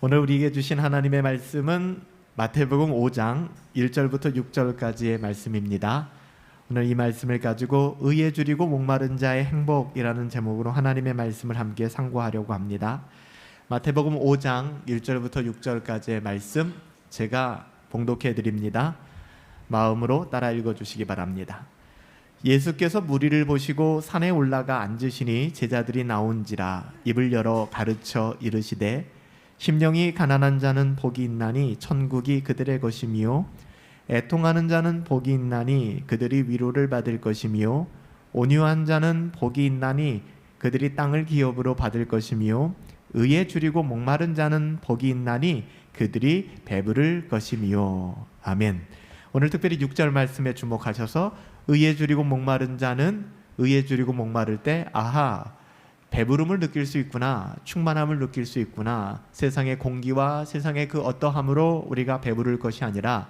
오늘 우리에게 주신 하나님의 말씀은 마태복음 5장 1절부터 6절까지의 말씀입니다. 오늘 이 말씀을 가지고 의에 줄이고 목마른 자의 행복이라는 제목으로 하나님의 말씀을 함께 상고하려고 합니다. 마태복음 5장 1절부터 6절까지의 말씀 제가 봉독해 드립니다. 마음으로 따라 읽어주시기 바랍니다. 예수께서 무리를 보시고 산에 올라가 앉으시니 제자들이 나온지라 입을 열어 가르쳐 이르시되 심령이 가난한 자는 복이 있나니 천국이 그들의 것이며 애통하는 자는 복이 있나니 그들이 위로를 받을 것이며 온유한 자는 복이 있나니 그들이 땅을 기업으로 받을 것이며 의에 줄이고 목마른 자는 복이 있나니 그들이 배부를 것이며. 아멘. 오늘 특별히 6절 말씀에 주목하셔서 의에 줄이고 목마른 자는 의에 줄이고 목마를 때 아하, 배부름을 느낄 수 있구나, 충만함을 느낄 수 있구나. 세상의 공기와 세상의 그 어떠함으로 우리가 배부를 것이 아니라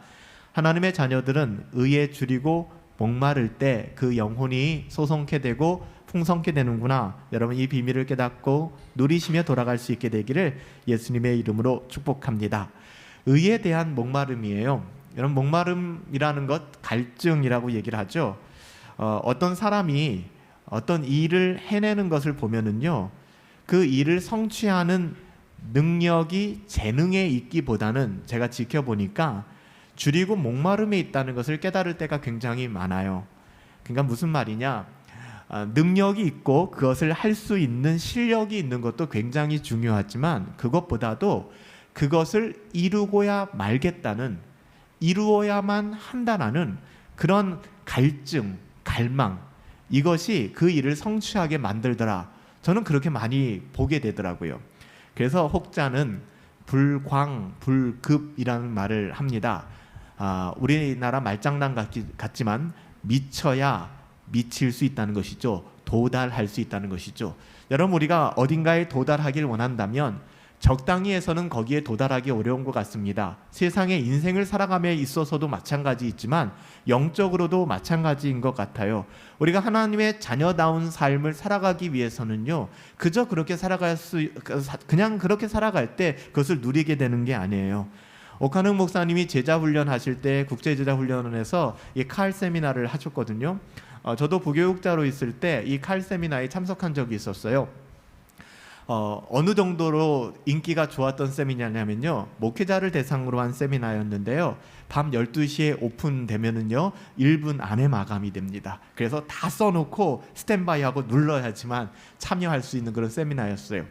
하나님의 자녀들은 의에 줄이고 목마를 때 그 영혼이 소성케 되고 풍성케 되는구나. 여러분 이 비밀을 깨닫고 누리시며 돌아갈 수 있게 되기를 예수님의 이름으로 축복합니다. 의에 대한 목마름이에요. 여러분 목마름이라는 것 갈증이라고 얘기를 하죠. 어떤 사람이 어떤 일을 해내는 것을 보면은요, 그 일을 성취하는 능력이 재능에 있기보다는 제가 지켜보니까 줄이고 목마름에 있다는 것을 깨달을 때가 굉장히 많아요. 그러니까 무슨 말이냐, 능력이 있고 그것을 할 수 있는 실력이 있는 것도 굉장히 중요하지만 그것보다도 그것을 이루고야 말겠다는, 이루어야만 한다는 그런 갈증, 갈망, 이것이 그 일을 성취하게 만들더라. 저는 그렇게 많이 보게 되더라고요. 그래서 혹자는 불광불급이라는 말을 합니다. 우리나라 말장난 같지만 미쳐야 미칠 수 있다는 것이죠. 도달할 수 있다는 것이죠. 여러분 우리가 어딘가에 도달하길 원한다면 적당히 해서는 거기에 도달하기 어려운 것 같습니다. 세상의 인생을 살아감에 있어서도 마찬가지이지만 영적으로도 마찬가지인 것 같아요. 우리가 하나님의 자녀다운 삶을 살아가기 위해서는요, 그저 그렇게 그냥 그렇게 살아갈 때 그것을 누리게 되는 게 아니에요. 오카능 목사님이 제자 훈련하실 때 국제제자 훈련원에서 이 칼 세미나를 하셨거든요. 저도 부교육자로 있을 때 이 칼 세미나에 참석한 적이 있었어요. 어느 정도로 인기가 좋았던 세미나냐면요, 목회자를 대상으로 한 세미나였는데요, 밤 12시에 오픈되면은요 1분 안에 마감이 됩니다. 그래서 다 써놓고 스탠바이하고 눌러야지만 참여할 수 있는 그런 세미나였어요.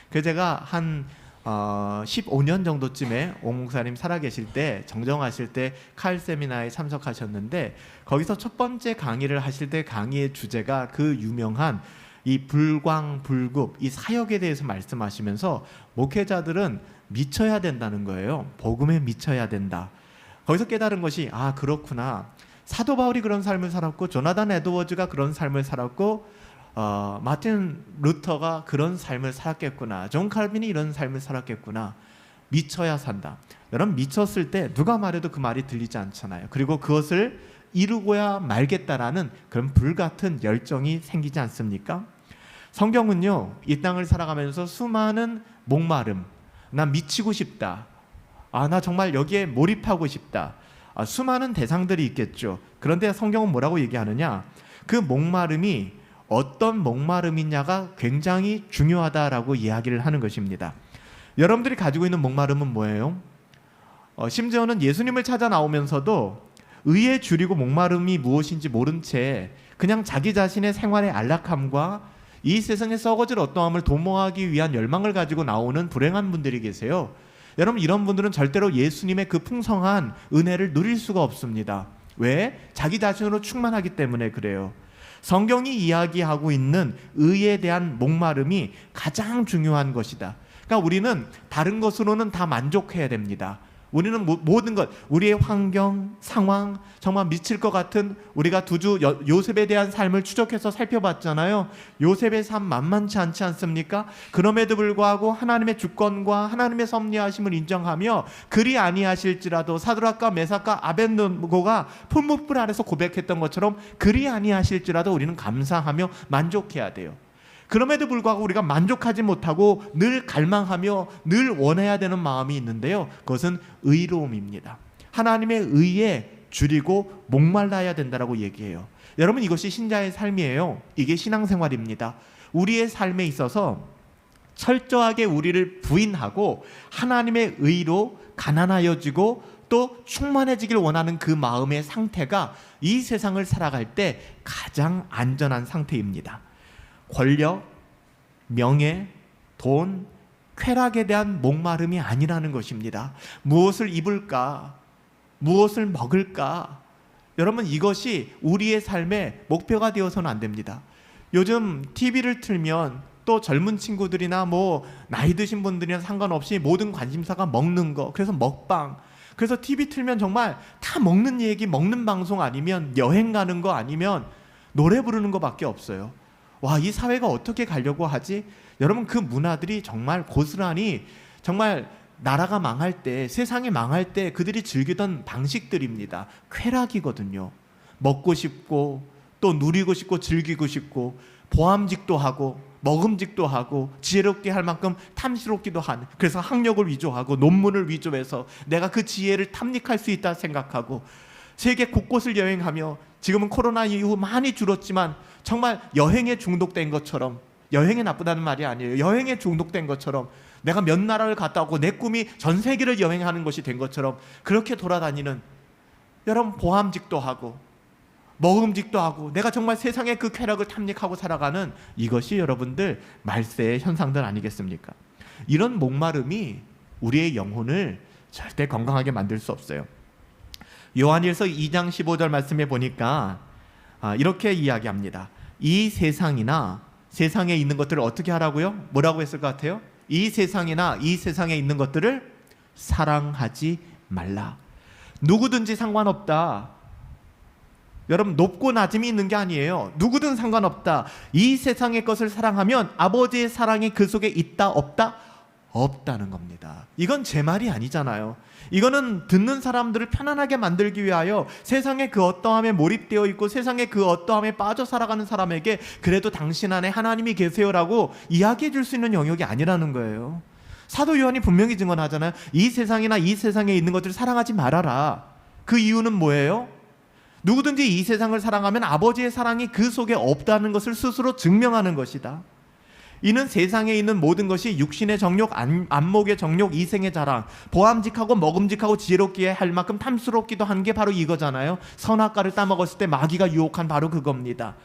그래서 제가 한 15년 정도쯤에 오 목사님 살아계실 때, 정정하실 때 칼 세미나에 참석하셨는데, 거기서 첫 번째 강의를 하실 때 강의의 주제가 그 유명한 이 불광불급, 이 사역에 대해서 말씀하시면서 목회자들은 미쳐야 된다는 거예요. 복음에 미쳐야 된다. 거기서 깨달은 것이 그렇구나. 사도 바울이 그런 삶을 살았고, 조나단 에드워즈가 그런 삶을 살았고, 마틴 루터가 그런 삶을 살았겠구나. 존 칼빈이 이런 삶을 살았겠구나. 미쳐야 산다. 여러분 미쳤을 때 누가 말해도 그 말이 들리지 않잖아요. 그리고 그것을 이루고야 말겠다라는 그런 불같은 열정이 생기지 않습니까? 성경은요, 이 땅을 살아가면서 수많은 목마름, 나 미치고 싶다, 나 정말 여기에 몰입하고 싶다, 수많은 대상들이 있겠죠. 그런데 성경은 뭐라고 얘기하느냐, 그 목마름이 어떤 목마름이냐가 굉장히 중요하다라고 이야기를 하는 것입니다. 여러분들이 가지고 있는 목마름은 뭐예요? 심지어는 예수님을 찾아 나오면서도 의에 줄이고 목마름이 무엇인지 모른 채 그냥 자기 자신의 생활의 안락함과 이 세상에 썩어질 어떠함을 도모하기 위한 열망을 가지고 나오는 불행한 분들이 계세요. 여러분 이런 분들은 절대로 예수님의 그 풍성한 은혜를 누릴 수가 없습니다. 왜? 자기 자신으로 충만하기 때문에 그래요. 성경이 이야기하고 있는 의에 대한 목마름이 가장 중요한 것이다. 그러니까 우리는 다른 것으로는 다 만족해야 됩니다. 우리는 모든 것, 우리의 환경, 상황, 정말 미칠 것 같은, 우리가 두주 요셉에 대한 삶을 추적해서 살펴봤잖아요. 요셉의 삶 만만치 않지 않습니까? 그럼에도 불구하고 하나님의 주권과 하나님의 섭리하심을 인정하며 그리 아니하실지라도 사드락과 메삭과 아벳느고가 풀무불 아래서 고백했던 것처럼 그리 아니하실지라도 우리는 감사하며 만족해야 돼요. 그럼에도 불구하고 우리가 만족하지 못하고 늘 갈망하며 늘 원해야 되는 마음이 있는데요, 그것은 의로움입니다. 하나님의 의에 줄이고 목말라야 된다라고 얘기해요. 여러분, 이것이 신자의 삶이에요. 이게 신앙생활입니다. 우리의 삶에 있어서 철저하게 우리를 부인하고 하나님의 의로 가난하여지고 또 충만해지길 원하는 그 마음의 상태가 이 세상을 살아갈 때 가장 안전한 상태입니다. 권력, 명예, 돈, 쾌락에 대한 목마름이 아니라는 것입니다. 무엇을 입을까? 무엇을 먹을까? 여러분, 이것이 우리의 삶의 목표가 되어서는 안 됩니다. 요즘 TV를 틀면 또 젊은 친구들이나 뭐 나이 드신 분들이나 상관없이 모든 관심사가 먹는 거, 그래서 먹방, 그래서 TV 틀면 정말 다 먹는 얘기, 먹는 방송 아니면 여행 가는 거 아니면 노래 부르는 거밖에 없어요. 와, 이 사회가 어떻게 가려고 하지? 여러분, 그 문화들이 정말 고스란히 정말 나라가 망할 때, 세상이 망할 때 그들이 즐기던 방식들입니다. 쾌락이거든요. 먹고 싶고 또 누리고 싶고 즐기고 싶고 보암직도 하고 먹음직도 하고 지혜롭게 할 만큼 탐스럽기도 한, 그래서 학력을 위조하고 논문을 위조해서 내가 그 지혜를 탐닉할 수 있다 생각하고 세계 곳곳을 여행하며, 지금은 코로나 이후 많이 줄었지만 정말 여행에 중독된 것처럼, 여행이 나쁘다는 말이 아니에요, 여행에 중독된 것처럼 내가 몇 나라를 갔다 오고 내 꿈이 전 세계를 여행하는 것이 된 것처럼 그렇게 돌아다니는, 여러분, 보암직도 하고 먹음직도 하고 내가 정말 세상의 그 쾌락을 탐닉하고 살아가는, 이것이 여러분들 말세의 현상들 아니겠습니까? 이런 목마름이 우리의 영혼을 절대 건강하게 만들 수 없어요. 요한일서 2장 15절 말씀에 보니까 이렇게 이야기합니다. 이 세상이나 세상에 있는 것들을 어떻게 하라고요? 뭐라고 했을 것 같아요? 이 세상이나 이 세상에 있는 것들을 사랑하지 말라. 누구든지 상관없다. 여러분, 높고 낮음이 있는 게 아니에요. 누구든 상관없다. 이 세상의 것을 사랑하면 아버지의 사랑이 그 속에 있다 없다? 없다는 겁니다. 이건 제 말이 아니잖아요. 이거는 듣는 사람들을 편안하게 만들기 위하여 세상의 그 어떠함에 몰입되어 있고 세상의 그 어떠함에 빠져 살아가는 사람에게 그래도 당신 안에 하나님이 계세요라고 이야기해 줄 수 있는 영역이 아니라는 거예요. 사도 요한이 분명히 증언하잖아요. 이 세상이나 이 세상에 있는 것들을 사랑하지 말아라. 그 이유는 뭐예요? 누구든지 이 세상을 사랑하면 아버지의 사랑이 그 속에 없다는 것을 스스로 증명하는 것이다. 이는 세상에 있는 모든 것이 육신의 정욕, 안목의 정욕, 이생의 자랑, 보암직하고 먹음직하고 지혜롭기에 할 만큼 탐스럽기도 한 게 바로 이거잖아요. 선악과를 따먹었을 때 마귀가 유혹한 바로 그겁니다.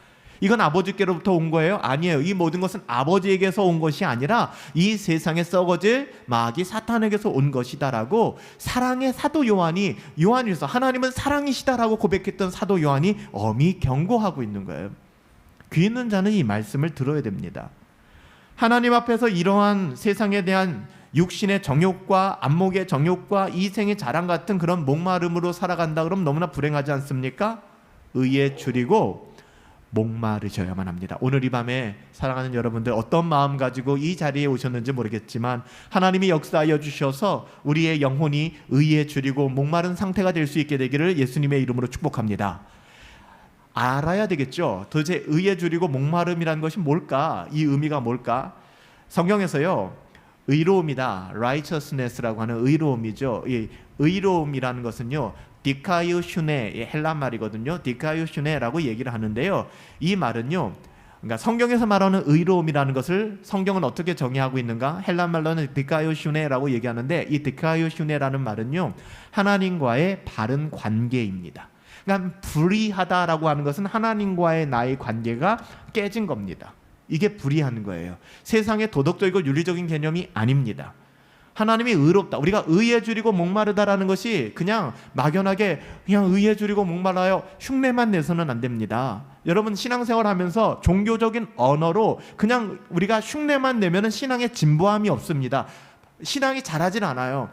이건 아버지께로부터 온 거예요? 아니에요. 이 모든 것은 아버지에게서 온 것이 아니라 이 세상에 썩어질 마귀 사탄에게서 온 것이다라고 사랑의 사도 요한이, 요한일서 하나님은 사랑이시다라고 고백했던 사도 요한이 엄히 경고하고 있는 거예요. 귀 있는 자는 이 말씀을 들어야 됩니다. 하나님 앞에서 이러한 세상에 대한 육신의 정욕과 안목의 정욕과 이생의 자랑 같은 그런 목마름으로 살아간다 그러면 너무나 불행하지 않습니까? 의에 줄이고 목마르셔야만 합니다. 오늘 이 밤에 사랑하는 여러분들, 어떤 마음 가지고 이 자리에 오셨는지 모르겠지만 하나님이 역사하여 주셔서 우리의 영혼이 의에 줄이고 목마른 상태가 될 수 있게 되기를 예수님의 이름으로 축복합니다. 알아야 되겠죠. 도대체 의에 줄이고 목마름이라는 것이 뭘까? 이 의미가 뭘까? 성경에서요, 의로움이다, righteousness라고 하는 의로움이죠. 이 의로움이라는 것은요, 디카이오슈네, 헬라 말이거든요. 디카이오슈네라고 얘기를 하는데요. 이 말은요, 그러니까 성경에서 말하는 의로움이라는 것을 성경은 어떻게 정의하고 있는가? 헬라 말로는 디카이오슈네라고 얘기하는데, 이 디카이오슈네라는 말은요, 하나님과의 바른 관계입니다. 그러니까 불의하다라고 하는 것은 하나님과의 나의 관계가 깨진 겁니다. 이게 불의한 거예요. 세상의 도덕적이고 윤리적인 개념이 아닙니다. 하나님이 의롭다, 우리가 의에 줄이고 목마르다라는 것이 그냥 막연하게 그냥 의에 줄이고 목말라요 흉내만 내서는 안 됩니다. 여러분, 신앙생활 하면서 종교적인 언어로 그냥 우리가 흉내만 내면은 신앙에 진보함이 없습니다. 신앙이 자라질 않아요.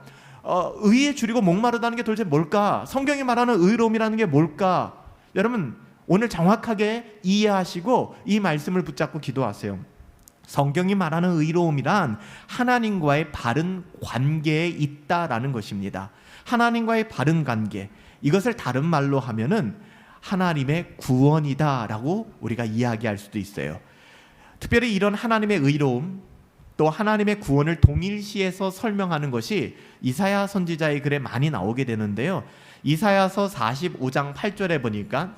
의에 줄이고 목마르다는 게 도대체 뭘까? 성경이 말하는 의로움이라는 게 뭘까? 여러분, 오늘 정확하게 이해하시고 이 말씀을 붙잡고 기도하세요. 성경이 말하는 의로움이란 하나님과의 바른 관계에 있다라는 것입니다. 하나님과의 바른 관계, 이것을 다른 말로 하면은 하나님의 구원이다라고 우리가 이야기할 수도 있어요. 특별히 이런 하나님의 의로움 또 하나님의 구원을 동일시해서 설명하는 것이 이사야 선지자의 글에 많이 나오게 되는데요. 이사야서 45장 8절에 보니까,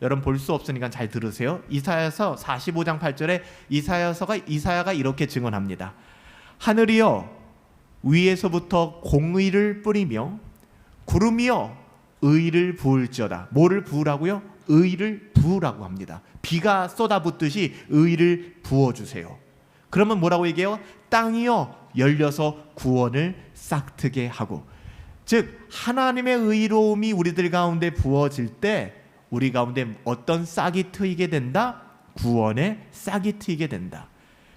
여러분 볼 수 없으니까 잘 들으세요. 이사야서 45장 8절에 이사야가 이렇게 증언합니다. 하늘이여 위에서부터 공의를 뿌리며 구름이여 의를 부을지어다. 뭐를 부으라고요? 의를 부으라고 합니다. 비가 쏟아붓듯이 의를 부어주세요. 그러면 뭐라고 얘기해요? 땅이여 열려서 구원을 싹트게 하고, 즉 하나님의 의로움이 우리들 가운데 부어질 때 우리 가운데 어떤 싹이 트이게 된다? 구원의 싹이 트이게 된다.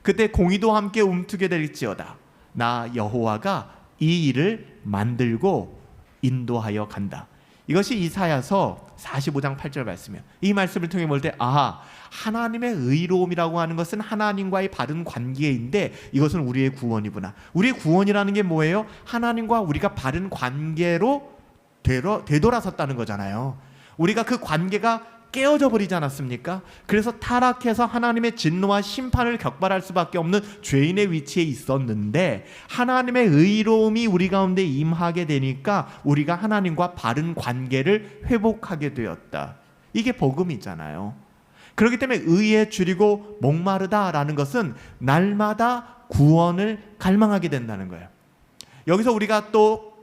그때 공의도 함께 움트게 될지어다. 나 여호와가 이 일을 만들고 인도하여 간다. 이것이 이사야서 45장 8절 말씀이에요. 이 말씀을 통해 볼 때 하나님의 의로움이라고 하는 것은 하나님과의 바른 관계인데 이것은 우리의 구원이구나. 우리의 구원이라는 게 뭐예요? 하나님과 우리가 바른 관계로 되돌아섰다는 거잖아요. 우리가 그 관계가 깨어져 버리지 않았습니까? 그래서 타락해서 하나님의 진노와 심판을 격발할 수밖에 없는 죄인의 위치에 있었는데 하나님의 의로움이 우리 가운데 임하게 되니까 우리가 하나님과 바른 관계를 회복하게 되었다. 이게 복음이잖아요. 그렇기 때문에 의에 줄이고 목마르다라는 것은 날마다 구원을 갈망하게 된다는 거예요. 여기서 우리가 또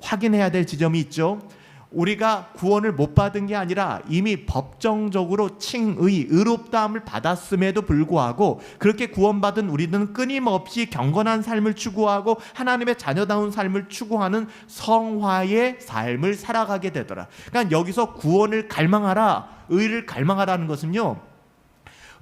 확인해야 될 지점이 있죠. 우리가 구원을 못 받은 게 아니라 이미 법정적으로 칭의, 의롭다함을 받았음에도 불구하고 그렇게 구원받은 우리는 끊임없이 경건한 삶을 추구하고 하나님의 자녀다운 삶을 추구하는 성화의 삶을 살아가게 되더라. 그러니까 여기서 구원을 갈망하라, 의를 갈망하라는 것은요,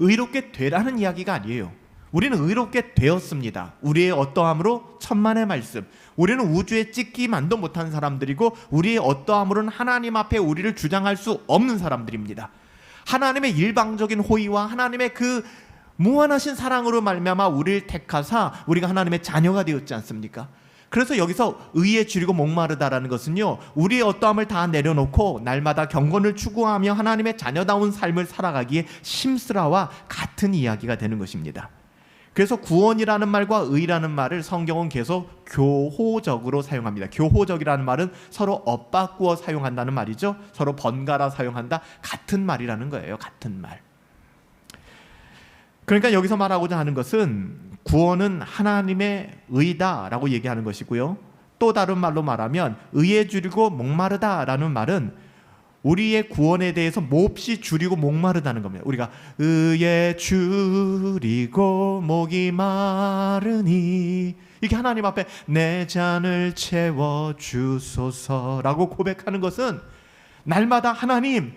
의롭게 되라는 이야기가 아니에요. 우리는 의롭게 되었습니다. 우리의 어떠함으로? 천만의 말씀. 우리는 우주에 찍기만도 못한 사람들이고 우리의 어떠함으로는 하나님 앞에 우리를 주장할 수 없는 사람들입니다. 하나님의 일방적인 호의와 하나님의 그 무한하신 사랑으로 말미암아 우리를 택하사 우리가 하나님의 자녀가 되었지 않습니까? 그래서 여기서 의에 줄이고 목마르다라는 것은요, 우리의 어떠함을 다 내려놓고 날마다 경건을 추구하며 하나님의 자녀다운 삶을 살아가기에 심쓰라와 같은 이야기가 되는 것입니다. 그래서 구원이라는 말과 의라는 말을 성경은 계속 교호적으로 사용합니다. 교호적이라는 말은 서로 엇바꾸어 사용한다는 말이죠. 서로 번갈아 사용한다. 같은 말이라는 거예요. 같은 말. 그러니까 여기서 말하고자 하는 것은 구원은 하나님의 의다라고 얘기하는 것이고요. 또 다른 말로 말하면 의에 줄이고 목마르다라는 말은 우리의 구원에 대해서 몹시 줄이고 목마르다는 겁니다. 우리가 의에 줄이고 목이 마르니 이렇게 하나님 앞에 내 잔을 채워주소서라고 고백하는 것은 날마다 하나님,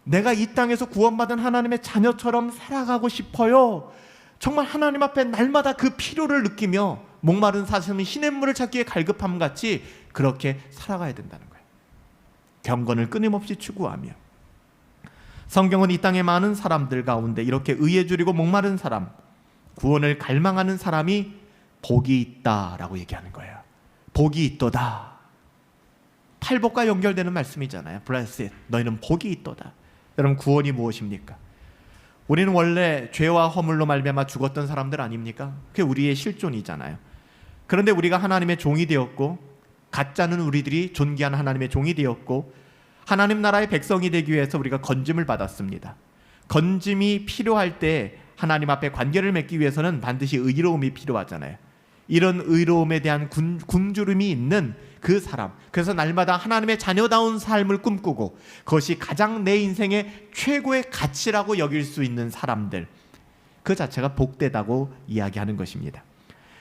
내가 이 땅에서 구원받은 하나님의 자녀처럼 살아가고 싶어요. 정말 하나님 앞에 날마다 그 필요를 느끼며 목마른 사슴이 시냇물을 찾기에 갈급함 같이 그렇게 살아가야 된다는 거예요. 경건을 끊임없이 추구하며. 성경은 이 땅의 많은 사람들 가운데 이렇게 의에 줄이고 목마른 사람, 구원을 갈망하는 사람이 복이 있다라고 얘기하는 거예요. 복이 있도다. 팔복과 연결되는 말씀이잖아요. Blessed, 너희는 복이 있도다. 여러분, 구원이 무엇입니까? 우리는 원래 죄와 허물로 말미암아 죽었던 사람들 아닙니까? 그게 우리의 실존이잖아요. 그런데 우리가 하나님의 종이 되었고 가짜는 우리들이 존귀한 하나님의 종이 되었고 하나님 나라의 백성이 되기 위해서 우리가 건짐을 받았습니다. 건짐이 필요할 때 하나님 앞에 관계를 맺기 위해서는 반드시 의로움이 필요하잖아요. 이런 의로움에 대한 굶주림이 있는 그 사람, 그래서 날마다 하나님의 자녀다운 삶을 꿈꾸고 그것이 가장 내 인생의 최고의 가치라고 여길 수 있는 사람들, 그 자체가 복되다고 이야기하는 것입니다.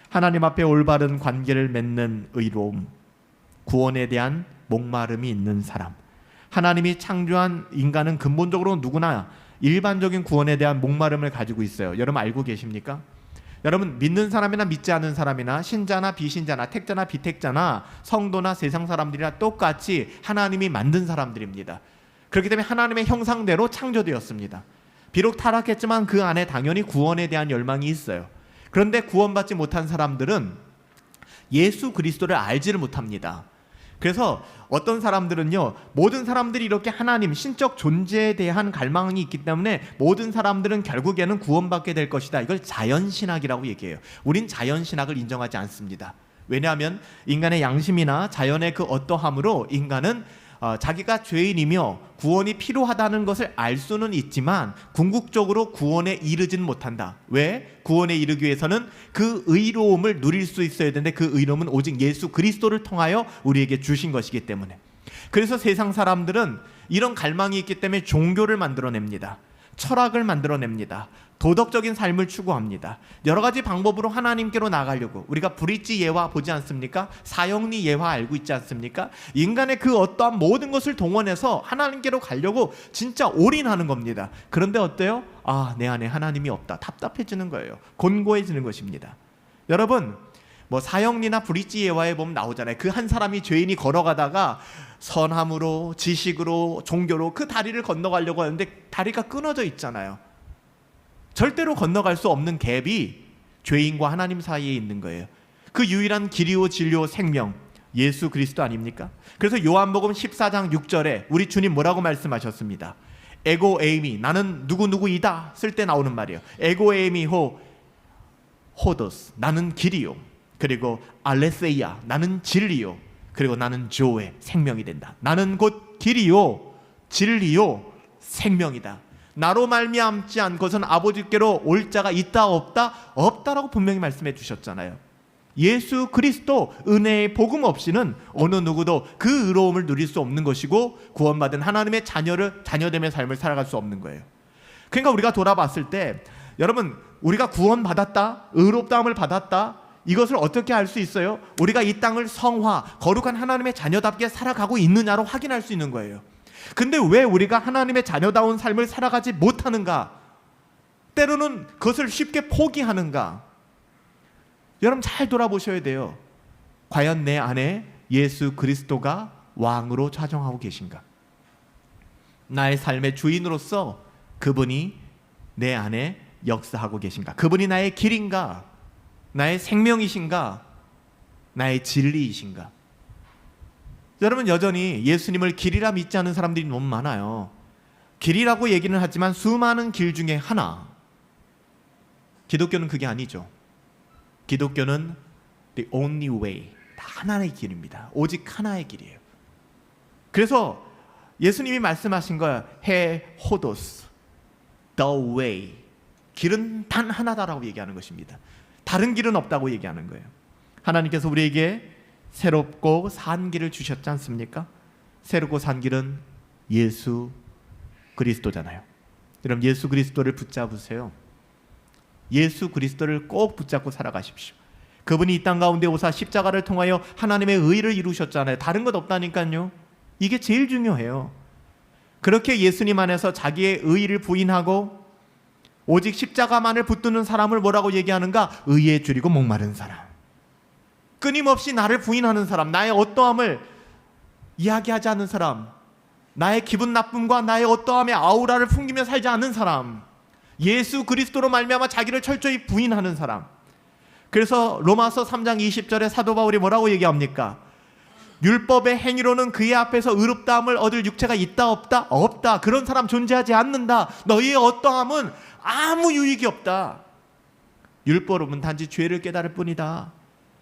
하나님 앞에 올바른 관계를 맺는 의로움, 구원에 대한 목마름이 있는 사람. 하나님이 창조한 인간은 근본적으로 누구나 일반적인 구원에 대한 목마름을 가지고 있어요. 여러분 알고 계십니까? 여러분, 믿는 사람이나 믿지 않은 사람이나 신자나 비신자나 택자나 비택자나 성도나 세상 사람들이나 똑같이 하나님이 만든 사람들입니다. 그렇기 때문에 하나님의 형상대로 창조되었습니다. 비록 타락했지만 그 안에 당연히 구원에 대한 열망이 있어요. 그런데 구원받지 못한 사람들은 예수 그리스도를 알지를 못합니다. 그래서 어떤 사람들은요, 모든 사람들이 이렇게 하나님, 신적 존재에 대한 갈망이 있기 때문에 모든 사람들은 결국에는 구원받게 될 것이다. 이걸 자연신학이라고 얘기해요. 우린 자연신학을 인정하지 않습니다. 왜냐하면 인간의 양심이나 자연의 그 어떠함으로 인간은 자기가 죄인이며 구원이 필요하다는 것을 알 수는 있지만 궁극적으로 구원에 이르진 못한다. 왜? 구원에 이르기 위해서는 그 의로움을 누릴 수 있어야 되는데 그 의로움은 오직 예수 그리스도를 통하여 우리에게 주신 것이기 때문에. 그래서 세상 사람들은 이런 갈망이 있기 때문에 종교를 만들어냅니다. 철학을 만들어냅니다. 도덕적인 삶을 추구합니다. 여러 가지 방법으로 하나님께로 나가려고, 우리가 브릿지 예화 보지 않습니까? 사형리 예화 알고 있지 않습니까? 인간의 그 어떠한 모든 것을 동원해서 하나님께로 가려고 진짜 올인하는 겁니다. 그런데 어때요? 내 안에 하나님이 없다. 답답해지는 거예요. 곤고해지는 것입니다. 여러분, 뭐 사형리나 브릿지 예화에 보면 나오잖아요. 그 한 사람이 죄인이 걸어가다가 선함으로, 지식으로, 종교로 그 다리를 건너가려고 하는데 다리가 끊어져 있잖아요. 절대로 건너갈 수 없는 갭이 죄인과 하나님 사이에 있는 거예요. 그 유일한 길이요 진리요 생명, 예수 그리스도 아닙니까? 그래서 요한복음 14장 6절에 우리 주님 뭐라고 말씀하셨습니다. 에고 에이미, 나는 누구누구이다 쓸 때 나오는 말이에요. 에고 에이미 호도스, 나는 길이요, 그리고 알레세이아, 나는 진리요, 그리고 나는 조에, 생명이 된다. 나는 곧 길이요 진리요 생명이다. 나로 말미암지 않고서는 아버지께로 올 자가 있다 없다? 없다라고 분명히 말씀해 주셨잖아요. 예수 그리스도 은혜의 복음 없이는 어느 누구도 그 의로움을 누릴 수 없는 것이고 구원받은 하나님의 자녀됨의 삶을 살아갈 수 없는 거예요. 그러니까 우리가 돌아봤을 때 여러분, 우리가 구원받았다, 의롭다함을 받았다, 이것을 어떻게 알 수 있어요? 우리가 이 땅을 성화, 거룩한 하나님의 자녀답게 살아가고 있느냐로 확인할 수 있는 거예요. 근데 왜 우리가 하나님의 자녀다운 삶을 살아가지 못하는가? 때로는 그것을 쉽게 포기하는가? 여러분 잘 돌아보셔야 돼요. 과연 내 안에 예수 그리스도가 왕으로 좌정하고 계신가? 나의 삶의 주인으로서 그분이 내 안에 역사하고 계신가? 그분이 나의 길인가? 나의 생명이신가? 나의 진리이신가? 여러분, 여전히 예수님을 길이라 믿지 않는 사람들이 너무 많아요. 길이라고 얘기는 하지만 수많은 길 중에 하나. 기독교는 그게 아니죠. 기독교는 the only way, 다 하나의 길입니다. 오직 하나의 길이에요. 그래서 예수님이 말씀하신 거야. 해 호도스, the way, 길은 단 하나다라고 얘기하는 것입니다. 다른 길은 없다고 얘기하는 거예요. 하나님께서 우리에게 새롭고 산 길을 주셨지 않습니까? 새롭고 산 길은 예수 그리스도잖아요. 여러분, 예수 그리스도를 붙잡으세요. 예수 그리스도를 꼭 붙잡고 살아가십시오. 그분이 이 땅 가운데 오사 십자가를 통하여 하나님의 의를 이루셨잖아요. 다른 것 없다니까요. 이게 제일 중요해요. 그렇게 예수님 안에서 자기의 의를 부인하고 오직 십자가만을 붙드는 사람을 뭐라고 얘기하는가? 의에 줄이고 목마른 사람. 끊임없이 나를 부인하는 사람, 나의 어떠함을 이야기하지 않는 사람, 나의 기분 나쁨과 나의 어떠함의 아우라를 풍기며 살지 않는 사람, 예수 그리스도로 말미암아 자기를 철저히 부인하는 사람. 그래서 로마서 3장 20절에 사도 바울이 뭐라고 얘기합니까? 율법의 행위로는 그의 앞에서 의롭다함을 얻을 육체가 있다 없다? 없다. 그런 사람 존재하지 않는다. 너희의 어떠함은 아무 유익이 없다. 율법은 단지 죄를 깨달을 뿐이다.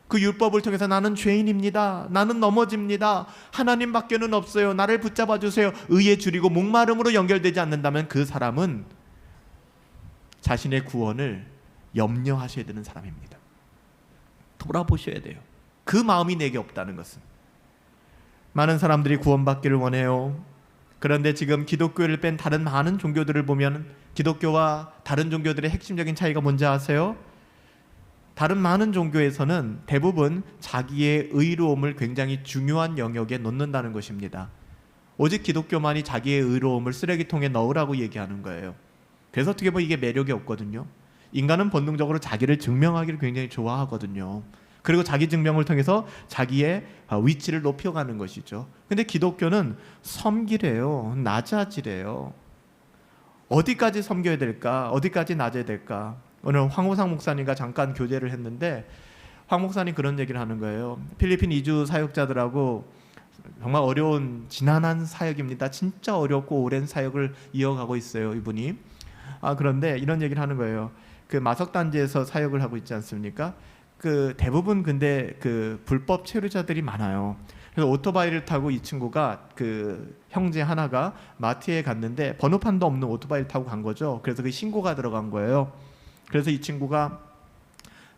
그 율법을 통해서 나는 죄인입니다. 나는 넘어집니다. 하나님밖에는 없어요. 나를 붙잡아 주세요. 의에 줄이고 목마름으로 연결되지 않는다면 그 사람은 자신의 구원을 염려하셔야 되는 사람입니다. 돌아보셔야 돼요. 그 마음이 내게 없다는 것은. 많은 사람들이 구원받기를 원해요. 그런데 지금 기독교를 뺀 다른 많은 종교들을 보면 기독교와 다른 종교들의 핵심적인 차이가 뭔지 아세요? 다른 많은 종교에서는 대부분 자기의 의로움을 굉장히 중요한 영역에 놓는다는 것입니다. 오직 기독교만이 자기의 의로움을 쓰레기통에 넣으라고 얘기하는 거예요. 그래서 어떻게 보면 이게 매력이 없거든요. 인간은 본능적으로 자기를 증명하기를 굉장히 좋아하거든요. 그리고 자기 증명을 통해서 자기의 위치를 높여가는 것이죠. 근데 기독교는 섬기래요. 낮아지래요. 어디까지 섬겨야 될까? 어디까지 낮아야 될까? 오늘 황호상 목사님과 잠깐 교제를 했는데 황 목사님 그런 얘기를 하는 거예요. 필리핀 이주 사역자들하고 정말 어려운 지난한 사역입니다. 진짜 어렵고 오랜 사역을 이어가고 있어요, 이분이. 그런데 이런 얘기를 하는 거예요. 그 마석단지에서 사역을 하고 있지 않습니까? 그 대부분 근데 그 불법 체류자들이 많아요. 그래서 오토바이를 타고 이 친구가 그 형제 하나가 마트에 갔는데 번호판도 없는 오토바이를 타고 간 거죠. 그래서 그 신고가 들어간 거예요. 그래서 이 친구가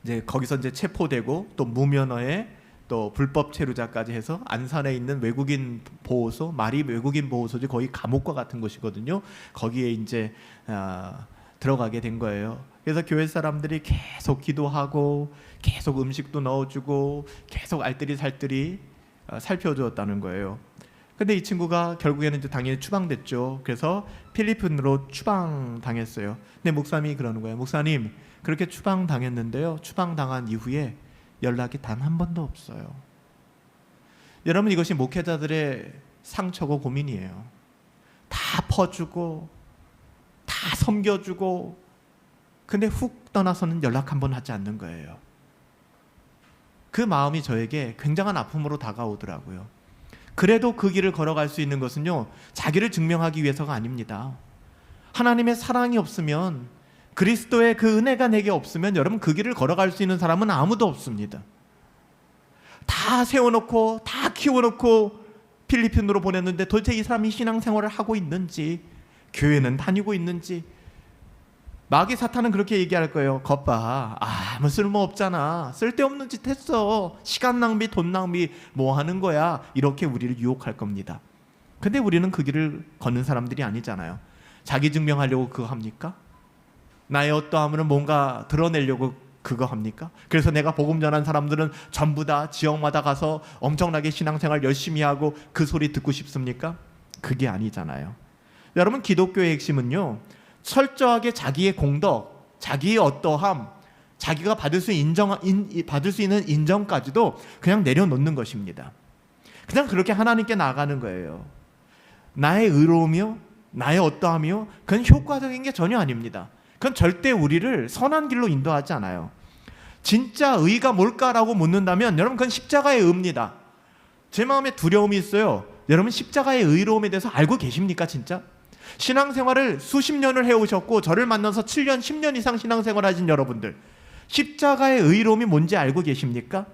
이제 거기서 이제 체포되고 또 무면허에 또 불법 체류자까지 해서 안산에 있는 외국인 보호소, 마리 외국인 보호소지 거의 감옥과 같은 곳이거든요. 거기에 이제 들어가게 된 거예요. 그래서 교회 사람들이 계속 기도하고 계속 음식도 넣어주고 계속 알뜰히 살뜰히 살펴주었다는 거예요. 근데 이 친구가 결국에는 이제 당연히 추방됐죠. 그래서 필리핀으로 추방당했어요. 근데 목사님이 그러는 거예요. 목사님, 그렇게 추방당했는데요, 추방당한 이후에 연락이 단 한 번도 없어요. 여러분, 이것이 목회자들의 상처고 고민이에요. 다 퍼주고 다 섬겨주고 근데 훅 떠나서는 연락 한 번 하지 않는 거예요. 그 마음이 저에게 굉장한 아픔으로 다가오더라고요. 그래도 그 길을 걸어갈 수 있는 것은요, 자기를 증명하기 위해서가 아닙니다. 하나님의 사랑이 없으면, 그리스도의 그 은혜가 내게 없으면 여러분 그 길을 걸어갈 수 있는 사람은 아무도 없습니다. 다 세워놓고 다 키워놓고 필리핀으로 보냈는데 도대체 이 사람이 신앙생활을 하고 있는지, 교회는 다니고 있는지. 마귀 사탄은 그렇게 얘기할 거예요. 겉봐, 아무 쓸모없잖아, 쓸데없는 짓 했어, 시간 낭비, 돈 낭비, 뭐 하는 거야, 이렇게 우리를 유혹할 겁니다. 근데 우리는 그 길을 걷는 사람들이 아니잖아요. 자기 증명하려고 그거 합니까? 나의 어떠함을 뭔가 드러내려고 그거 합니까? 그래서 내가 복음 전한 사람들은 전부 다 지역마다 가서 엄청나게 신앙생활 열심히 하고 그 소리 듣고 싶습니까? 그게 아니잖아요. 여러분, 기독교의 핵심은요, 철저하게 자기의 공덕, 자기의 어떠함, 자기가 받을 수 있는 인정까지도 그냥 내려놓는 것입니다. 그냥 그렇게 하나님께 나아가는 거예요. 나의 의로움이요, 나의 어떠함이요, 그건 효과적인 게 전혀 아닙니다. 그건 절대 우리를 선한 길로 인도하지 않아요. 진짜 의가 뭘까라고 묻는다면 여러분, 그건 십자가의 의입니다. 제 마음에 두려움이 있어요. 여러분, 십자가의 의로움에 대해서 알고 계십니까? 진짜? 신앙생활을 수십 년을 해오셨고 저를 만나서 7년, 10년 이상 신앙생활 하신 여러분들, 십자가의 의로움이 뭔지 알고 계십니까?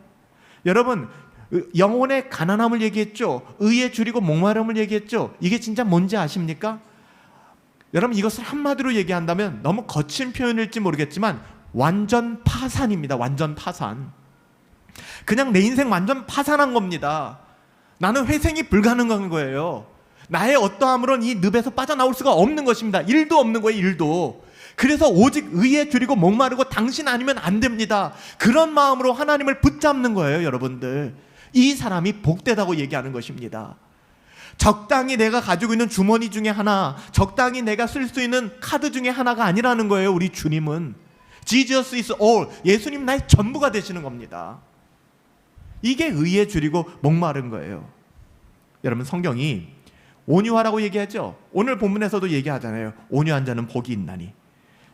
여러분, 영혼의 가난함을 얘기했죠. 의에 줄이고 목마름을 얘기했죠. 이게 진짜 뭔지 아십니까? 여러분, 이것을 한마디로 얘기한다면 너무 거친 표현일지 모르겠지만 완전 파산입니다. 완전 파산. 그냥 내 인생 완전 파산한 겁니다. 나는 회생이 불가능한 거예요. 나의 어떠함으로는 이 늪에서 빠져나올 수가 없는 것입니다. 일도 없는 거예요, 일도. 그래서 오직 의에 줄이고 목마르고 당신 아니면 안 됩니다. 그런 마음으로 하나님을 붙잡는 거예요, 여러분들. 이 사람이 복되다고 얘기하는 것입니다. 적당히 내가 가지고 있는 주머니 중에 하나, 적당히 내가 쓸 수 있는 카드 중에 하나가 아니라는 거예요. 우리 주님은 Jesus is all, 예수님 나의 전부가 되시는 겁니다. 이게 의에 줄이고 목마른 거예요. 여러분, 성경이 온유하라고 얘기하죠. 오늘 본문에서도 얘기하잖아요. 온유한 자는 복이 있나니.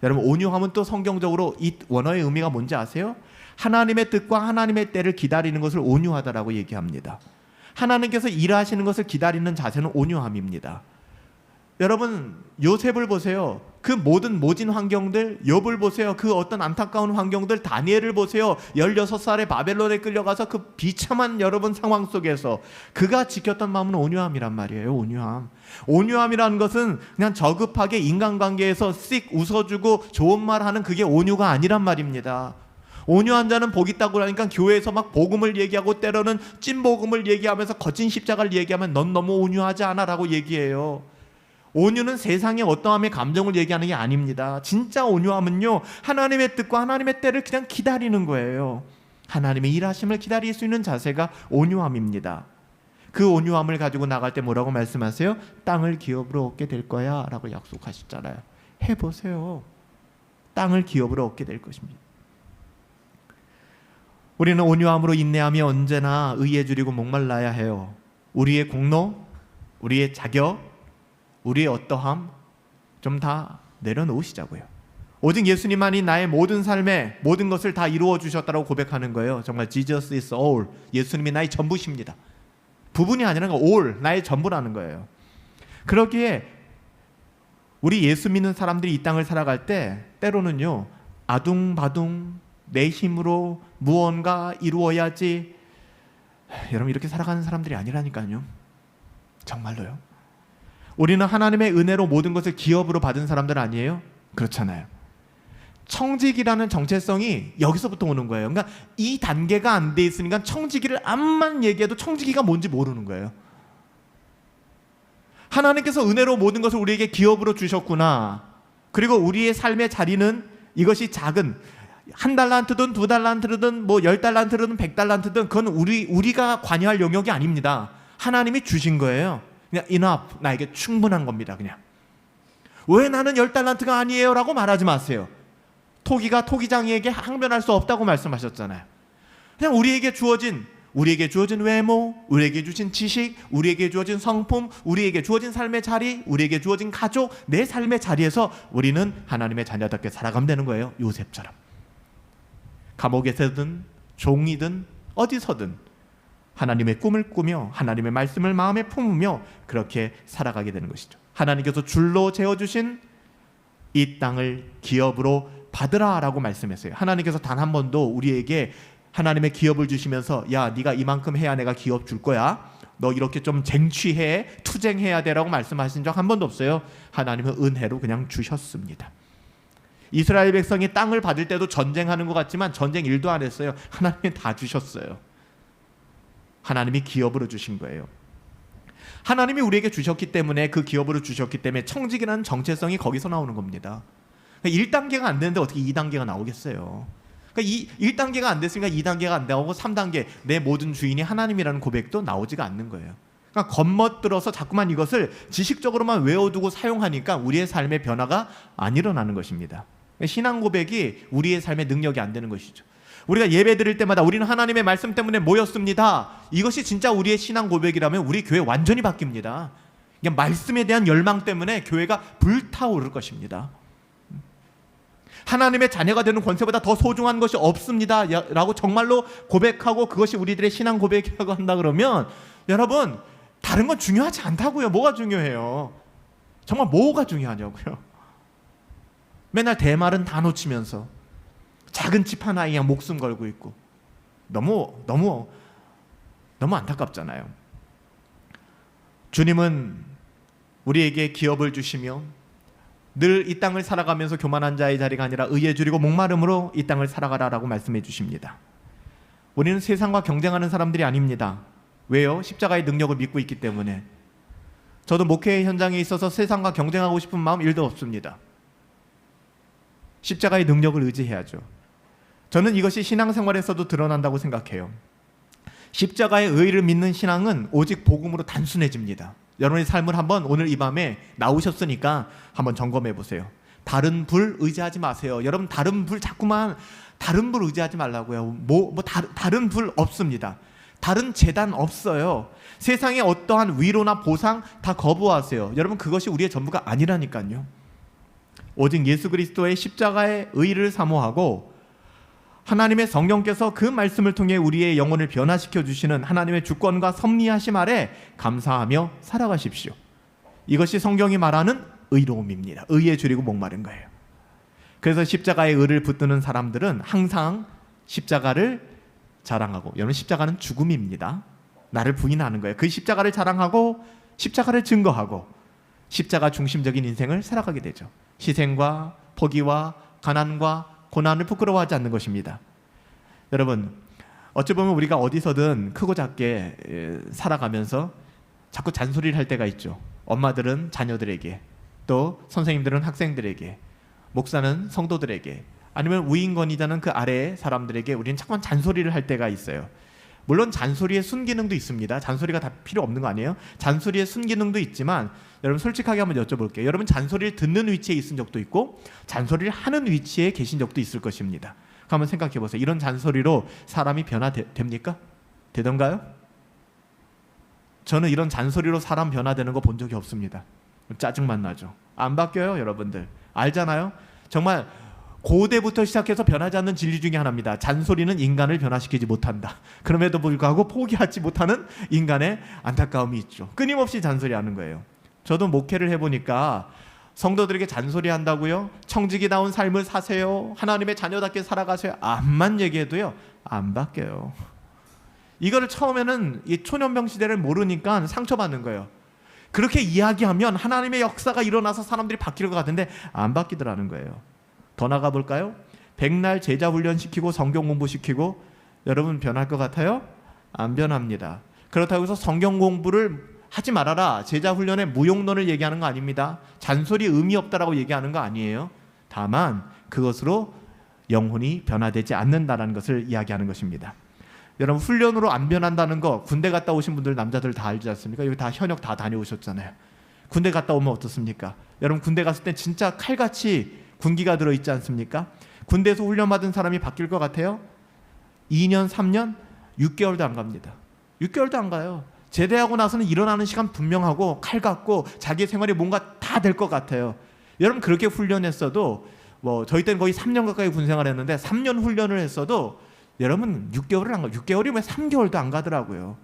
여러분, 온유함은 또 성경적으로 이 원어의 의미가 뭔지 아세요? 하나님의 뜻과 하나님의 때를 기다리는 것을 온유하다라고 얘기합니다. 하나님께서 일하시는 것을 기다리는 자세는 온유함입니다. 여러분, 요셉을 보세요. 그 모든 모진 환경들, 욥을 보세요. 그 어떤 안타까운 환경들, 다니엘을 보세요. 16살에 바벨론에 끌려가서 그 비참한 여러분 상황 속에서 그가 지켰던 마음은 온유함이란 말이에요. 온유함. 온유함이라는 것은 그냥 저급하게 인간관계에서 씩 웃어주고 좋은 말 하는 그게 온유가 아니란 말입니다. 온유한 자는 복이 있다고 하니까 교회에서 막 복음을 얘기하고 때로는 찐복음을 얘기하면서 거친 십자가를 얘기하면 넌 너무 온유하지 않아 라고 얘기해요. 온유는 세상의 어떠함의 감정을 얘기하는 게 아닙니다. 진짜 온유함은요, 하나님의 뜻과 하나님의 때를 그냥 기다리는 거예요. 하나님의 일하심을 기다릴 수 있는 자세가 온유함입니다. 그 온유함을 가지고 나갈 때 뭐라고 말씀하세요? 땅을 기업으로 얻게 될 거야 라고 약속하셨잖아요. 해보세요. 땅을 기업으로 얻게 될 것입니다. 우리는 온유함으로 인내하며 언제나 의에 줄이고 목말라야 해요. 우리의 공로, 우리의 자격, 우리의 어떠함 좀 다 내려놓으시자고요. 오직 예수님만이 나의 모든 삶에 모든 것을 다 이루어 주셨다고 고백하는 거예요. 정말 Jesus is all, 예수님이 나의 전부십니다. 부분이 아니라 올, 나의 전부라는 거예요. 그러기에 우리 예수 믿는 사람들이 이 땅을 살아갈 때 때로는요, 아둥바둥 내 힘으로 무언가 이루어야지, 여러분 이렇게 살아가는 사람들이 아니라니까요. 정말로요. 우리는 하나님의 은혜로 모든 것을 기업으로 받은 사람들 아니에요? 그렇잖아요. 청지기라는 정체성이 여기서부터 오는 거예요. 그러니까 이 단계가 안 돼 있으니까 청지기를 암만 얘기해도 청지기가 뭔지 모르는 거예요. 하나님께서 은혜로 모든 것을 우리에게 기업으로 주셨구나. 그리고 우리의 삶의 자리는 이것이 작은 1달란트든 2달란트든 뭐 10달란트든 100달란트든 그건 우리가 관여할 영역이 아닙니다. 하나님이 주신 거예요. 그냥 enough, 나에게 충분한 겁니다. 그냥. 왜 나는 10달란트가 아니에요? 라고 말하지 마세요. 토기가 토기장이에게 항변할 수 없다고 말씀하셨잖아요. 그냥 우리에게 주어진 외모, 우리에게 주신 지식, 우리에게 주어진 성품, 우리에게 주어진 삶의 자리, 우리에게 주어진 가족, 내 삶의 자리에서 우리는 하나님의 자녀답게 살아가면 되는 거예요. 요셉처럼. 감옥에서든 종이든 어디서든 하나님의 꿈을 꾸며 하나님의 말씀을 마음에 품으며 그렇게 살아가게 되는 것이죠. 하나님께서 줄로 재어주신 이 땅을 기업으로 받으라라고 말씀했어요. 하나님께서 단 한 번도 우리에게 하나님의 기업을 주시면서 야, 네가 이만큼 해야 내가 기업 줄 거야, 너 이렇게 좀 쟁취해, 투쟁해야 되라고 말씀하신 적 한 번도 없어요. 하나님은 은혜로 그냥 주셨습니다. 이스라엘 백성이 땅을 받을 때도 전쟁하는 것 같지만 전쟁 일도 안 했어요. 하나님이 다 주셨어요. 하나님이 기업으로 주신 거예요. 하나님이 우리에게 주셨기 때문에, 그 기업으로 주셨기 때문에 청직이라는 정체성이 거기서 나오는 겁니다. 1단계가 안 되는데 어떻게 2단계가 나오겠어요. 그러니까 1단계가 안 됐으니까 2단계가 안 나오고 3단계, 내 모든 주인이 하나님이라는 고백도 나오지가 않는 거예요. 그러니까 겉멋들어서 자꾸만 이것을 지식적으로만 외워두고 사용하니까 우리의 삶의 변화가 안 일어나는 것입니다. 신앙 고백이 우리의 삶의 능력이 안 되는 것이죠. 우리가 예배 드릴 때마다 우리는 하나님의 말씀 때문에 모였습니다. 이것이 진짜 우리의 신앙 고백이라면 우리 교회 완전히 바뀝니다. 그냥 말씀에 대한 열망 때문에 교회가 불타오를 것입니다. 하나님의 자녀가 되는 권세보다 더 소중한 것이 없습니다 라고 정말로 고백하고 그것이 우리들의 신앙 고백이라고 한다 그러면, 여러분 다른 건 중요하지 않다고요. 뭐가 중요해요? 정말 뭐가 중요하냐고요. 맨날 대말은 다 놓치면서 작은 집 하나에 그냥 목숨 걸고 있고, 너무 안타깝잖아요. 주님은 우리에게 기업을 주시며 늘 이 땅을 살아가면서 교만한 자의 자리가 아니라 의에 줄이고 목마름으로 이 땅을 살아가라라고 말씀해 주십니다. 우리는 세상과 경쟁하는 사람들이 아닙니다. 왜요? 십자가의 능력을 믿고 있기 때문에. 저도 목회 현장에 있어서 세상과 경쟁하고 싶은 마음 1도 없습니다. 십자가의 능력을 의지해야죠. 저는 이것이 신앙생활에서도 드러난다고 생각해요. 십자가의 의의를 믿는 신앙은 오직 복음으로 단순해집니다. 여러분의 삶을 한번 오늘 이 밤에 나오셨으니까 한번 점검해 보세요. 다른 불 의지하지 마세요. 여러분 다른 불 자꾸만 다른 불 의지하지 말라고요. 다른 불 없습니다. 다른 재단 없어요. 세상의 어떠한 위로나 보상 다 거부하세요. 여러분 그것이 우리의 전부가 아니라니까요. 오직 예수 그리스도의 십자가의 의의를 사모하고 하나님의 성령께서 그 말씀을 통해 우리의 영혼을 변화시켜 주시는 하나님의 주권과 섭리하심 아래 감사하며 살아가십시오. 이것이 성경이 말하는 의로움입니다. 의에 줄이고 목마른 거예요. 그래서 십자가의 의를 붙드는 사람들은 항상 십자가를 자랑하고, 여러분 십자가는 죽음입니다. 나를 부인하는 거예요. 그 십자가를 자랑하고 십자가를 증거하고 십자가 중심적인 인생을 살아가게 되죠. 희생과 포기와 가난과 고난을 부끄러워하지 않는 것입니다. 여러분 어찌 보면 우리가 어디서든 크고 작게 살아가면서 자꾸 잔소리를 할 때가 있죠. 엄마들은 자녀들에게, 또 선생님들은 학생들에게, 목사는 성도들에게, 아니면 위인권이자는 그 아래의 사람들에게 우리는 자꾸 잔소리를 할 때가 있어요. 물론 잔소리의 순기능도 있습니다. 잔소리가 다 필요 없는 거 아니에요? 잔소리의 순기능도 있지만 여러분 솔직하게 한번 여쭤볼게요. 여러분 잔소리를 듣는 위치에 있은 적도 있고 잔소리를 하는 위치에 계신 적도 있을 것입니다. 한번 생각해 보세요. 이런 잔소리로 사람이 변화됩니까? 되던가요? 저는 이런 잔소리로 사람 변화되는 거 본 적이 없습니다. 짜증만 나죠. 안 바뀌어요 여러분들. 알잖아요? 정말 고대부터 시작해서 변하지 않는 진리 중에 하나입니다. 잔소리는 인간을 변화시키지 못한다. 그럼에도 불구하고 포기하지 못하는 인간의 안타까움이 있죠. 끊임없이 잔소리하는 거예요. 저도 목회를 해보니까 성도들에게 잔소리한다고요? 청지기다운 삶을 사세요. 하나님의 자녀답게 살아가세요. 암만 얘기해도요, 안 바뀌어요. 이거를 처음에는 이 초년병 시대를 모르니까 상처받는 거예요. 그렇게 이야기하면 하나님의 역사가 일어나서 사람들이 바뀔 것 같은데 안 바뀌더라는 거예요. 더 나가 볼까요? 백날 제자 훈련 시키고 성경 공부 시키고 여러분 변할 것 같아요? 안 변합니다. 그렇다고 해서 성경 공부를 하지 말아라, 제자 훈련의 무용론을 얘기하는 거 아닙니다. 잔소리 의미 없다라고 얘기하는 거 아니에요. 다만 그것으로 영혼이 변화되지 않는다는 것을 이야기하는 것입니다. 여러분, 훈련으로 안 변한다는 거 군대 갔다 오신 분들 남자들 다 알지 않습니까? 여기 다 현역 다 다녀오셨잖아요. 군대 갔다 오면 어떻습니까? 여러분, 군대 갔을 때 진짜 칼같이 군기가 들어있지 않습니까? 군대에서 훈련받은 사람이 바뀔 것 같아요? 2년, 3년, 6개월도 안 갑니다. 6개월도 안 가요. 제대하고 나서는 일어나는 시간 분명하고 칼 같고 자기 생활이 뭔가 다 될 것 같아요. 여러분, 그렇게 훈련했어도 저희 때는 거의 3년 가까이 군 생활했는데 3년 훈련을 했어도 여러분 6개월을 안 가요. 6개월이면 3개월도 안 가더라고요.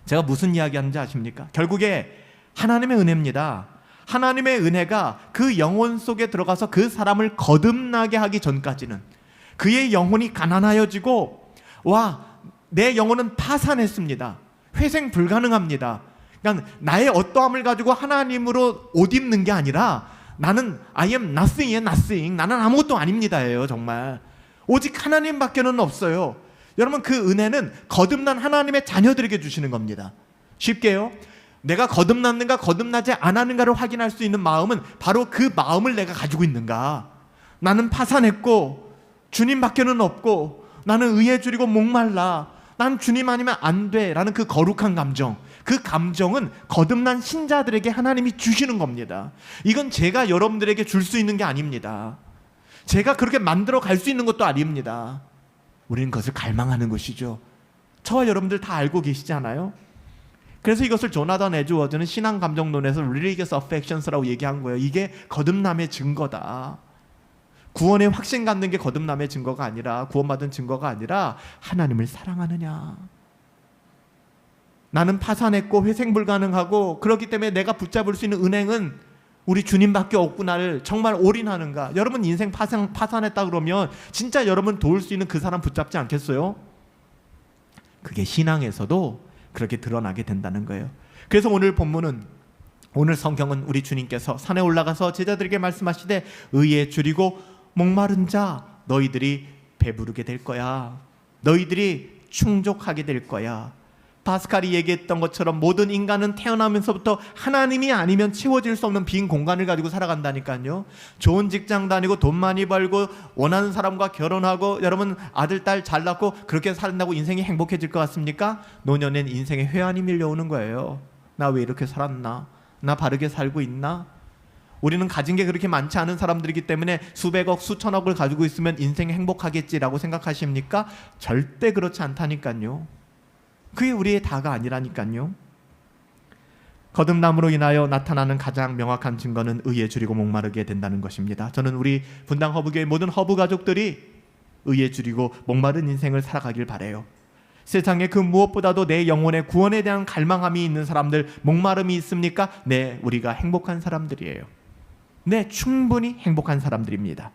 제가 무슨 이야기 하는지 아십니까? 결국에 하나님의 은혜입니다. 하나님의 은혜가 그 영혼 속에 들어가서 그 사람을 거듭나게 하기 전까지는 그의 영혼이 가난하여지고 내 영혼은 파산했습니다. 회생 불가능합니다. 그러니까 나의 어떠함을 가지고 하나님으로 옷 입는 게 아니라 나는 I am nothing이에요. nothing. 나는 아무것도 아닙니다예요. 정말 오직 하나님밖에는 없어요. 여러분, 그 은혜는 거듭난 하나님의 자녀들에게 주시는 겁니다. 쉽게요, 내가 거듭났는가 거듭나지 않았는가를 확인할 수 있는 마음은 바로 그 마음을 내가 가지고 있는가. 나는 파산했고 주님밖에는 없고 나는 의에 줄이고 목말라, 난 주님 아니면 안 돼 라는 그 거룩한 감정, 그 감정은 거듭난 신자들에게 하나님이 주시는 겁니다. 이건 제가 여러분들에게 줄 수 있는 게 아닙니다. 제가 그렇게 만들어 갈 수 있는 것도 아닙니다. 우리는 그것을 갈망하는 것이죠. 저와 여러분들 다 알고 계시잖아요. 그래서 이것을 조나단 에드워즈는 신앙감정론에서 religious affections라고 얘기한 거예요. 이게 거듭남의 증거다. 구원의 확신 갖는 게 거듭남의 증거가 아니라, 구원받은 증거가 아니라 하나님을 사랑하느냐. 나는 파산했고 회생 불가능하고 그렇기 때문에 내가 붙잡을 수 있는 은행은 우리 주님밖에 없구나를 정말 올인하는가. 여러분, 인생 파산했다 그러면 진짜 여러분 도울 수 있는 그 사람 붙잡지 않겠어요? 그게 신앙에서도 그렇게 드러나게 된다는 거예요. 그래서 오늘 본문은, 오늘 성경은 우리 주님께서 산에 올라가서 제자들에게 말씀하시되 의에 줄이고 목마른 자 너희들이 배부르게 될 거야. 너희들이 충족하게 될 거야. 파스칼이 얘기했던 것처럼 모든 인간은 태어나면서부터 하나님이 아니면 채워질 수 없는 빈 공간을 가지고 살아간다니까요. 좋은 직장 다니고 돈 많이 벌고 원하는 사람과 결혼하고 여러분 아들 딸 잘 낳고 그렇게 산다고 인생이 행복해질 것 같습니까? 노년엔 인생의 회한이 밀려오는 거예요. 나 왜 이렇게 살았나? 나 바르게 살고 있나? 우리는 가진 게 그렇게 많지 않은 사람들이기 때문에 수백억 수천억을 가지고 있으면 인생이 행복하겠지라고 생각하십니까? 절대 그렇지 않다니까요. 그게 우리의 다가 아니라니까요. 거듭남으로 인하여 나타나는 가장 명확한 증거는 의에 줄이고 목마르게 된다는 것입니다. 저는 우리 분당 허브교회 모든 허브 가족들이 의에 줄이고 목마른 인생을 살아가길 바라요. 세상에 그 무엇보다도 내 영혼의 구원에 대한 갈망함이 있는 사람들, 목마름이 있습니까? 네, 우리가 행복한 사람들이에요. 네, 충분히 행복한 사람들입니다.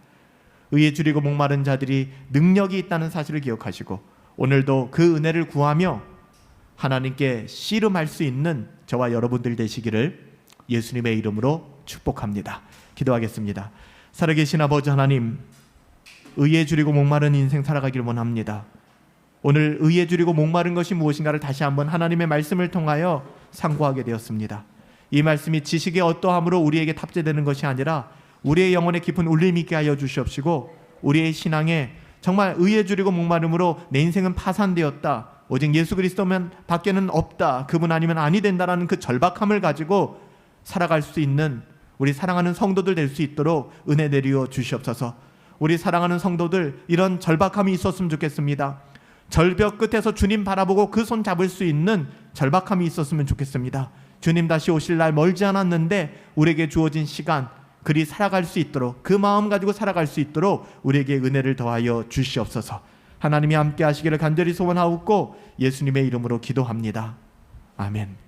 의에 줄이고 목마른 자들이 능력이 있다는 사실을 기억하시고 오늘도 그 은혜를 구하며 하나님께 씨름할 수 있는 저와 여러분들 되시기를 예수님의 이름으로 축복합니다. 기도하겠습니다. 살아계신 아버지 하나님, 의에 줄이고 목마른 인생 살아가기를 원합니다. 오늘 의에 줄이고 목마른 것이 무엇인가를 다시 한번 하나님의 말씀을 통하여 상고하게 되었습니다. 이 말씀이 지식의 어떠함으로 우리에게 탑재되는 것이 아니라 우리의 영혼에 깊은 울림 있게 하여 주시옵시고 우리의 신앙에 정말 의에 줄이고 목마름으로 내 인생은 파산되었다, 오직 예수 그리스도면 밖에는 없다, 그분 아니면 아니 된다라는 그 절박함을 가지고 살아갈 수 있는 우리 사랑하는 성도들 될 수 있도록 은혜 내리어 주시옵소서. 우리 사랑하는 성도들, 이런 절박함이 있었으면 좋겠습니다. 절벽 끝에서 주님 바라보고 그 손 잡을 수 있는 절박함이 있었으면 좋겠습니다. 주님 다시 오실 날 멀지 않았는데 우리에게 주어진 시간, 그리 살아갈 수 있도록, 그 마음 가지고 살아갈 수 있도록 우리에게 은혜를 더하여 주시옵소서. 하나님이 함께 하시기를 간절히 소원하옵고 예수님의 이름으로 기도합니다. 아멘.